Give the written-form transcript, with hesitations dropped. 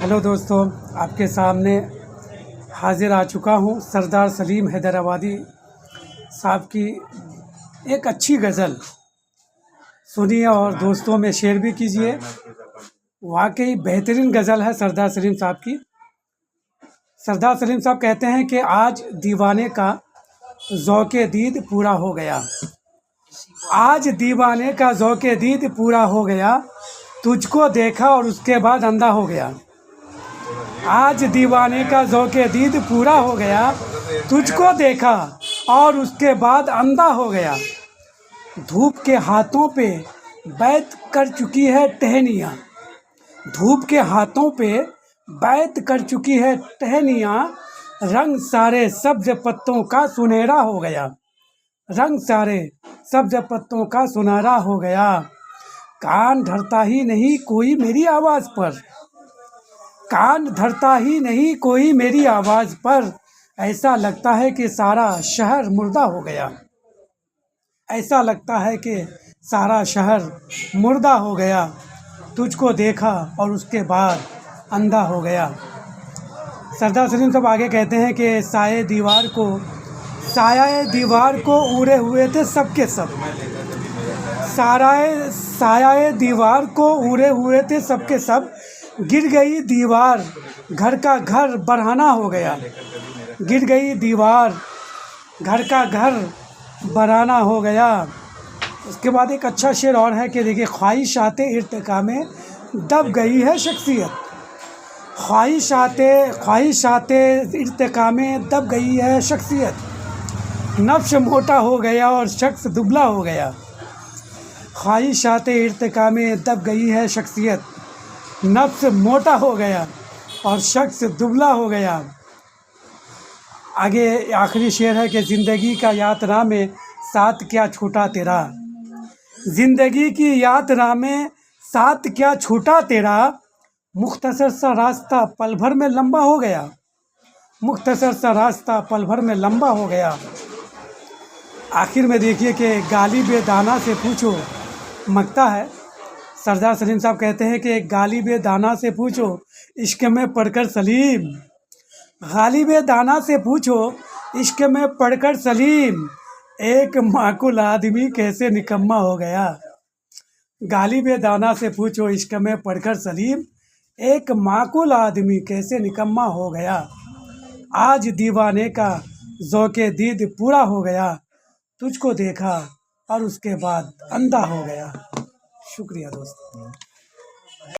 Hello दोस्तों, आपके सामने हाजिर आ चुका हूँ सरदार सलीम हैदराबादी साहब की एक अच्छी गज़ल। सुनिए और दोस्तों में शेयर भी कीजिए। वाकई बेहतरीन गज़ल है सरदार सलीम साहब की। सरदार सलीम साहब कहते हैं कि आज दीवाने का ज़ौक़े दीद पूरा हो गया, आज दीवाने का ज़ौक़े दीद पूरा हो गया, तुझको देखा और उसके बाद अंधा हो गया। आज दीवाने का ज़ौक़े दीद पूरा हो गया, तुझको देखा और उसके बाद अंधा हो गया। धूप के हाथों पे बैत कर चुकी है टहनियाँ, धूप के हाथों पे बैत कर चुकी है टहनियाँ, रंग सारे सब्ज पत्तों का सुनहरा हो गया, रंग सारे सब्ज पत्तों का सुनहरा हो गया। कान धरता ही नहीं कोई मेरी आवाज़ पर, कान धरता ही नहीं कोई मेरी आवाज़ पर, ऐसा लगता है कि सारा शहर मुर्दा हो गया, ऐसा लगता है कि सारा शहर मुर्दा हो गया। तुझको देखा और उसके बाद अंधा हो गया। सरदार सलीम साहब आगे कहते हैं कि साये दीवार को उड़े हुए थे सबके सब, साये दीवार को उड़े हुए थे सबके सब, गिर गई दीवार घर का घर बरहाना हो गया, गिर गई दीवार घर का घर बरहाना हो गया। उसके बाद एक अच्छा शेर और है कि देखिए, ख्वाहिशाते इर्तिका में दब गई है शख्सियत, ख्वाहिशाते इर्तिका में दब गई है शख्सियत, नफ्स मोटा हो गया और शख्स दुबला हो गया। ख्वाहिशाते इर्तिका में दब गई है शख्सियत, नफ्स मोटा हो गया और शख्स दुबला हो गया। आगे आखिरी शेर है कि ज़िंदगी का यात्रा में साथ क्या छूटा तेरा, ज़िंदगी की यात्रा में साथ क्या छूटा तेरा, मुख्तसर सा रास्ता पल भर में लंबा हो गया, मुख्तसर सा रास्ता पल भर में लंबा हो गया। आखिर में देखिए कि गालिब दाना से पूछो मगता है। सरदार सलीम साहब कहते हैं कि गालिब दाना से पूछो इश्क में पढ़कर सलीम, गालिब दाना से पूछो इश्क में पढ़कर सलीम, एक माकुल आदमी कैसे निकम्मा हो गया। गालिब दाना से पूछो इश्क में पढ़कर सलीम, एक माकुल आदमी कैसे निकम्मा हो गया। आज दीवाने का ज़ौक़े दीद पूरा हो गया, तुझको देखा और उसके बाद अंधा हो गया। शुक्रिया दोस्तों।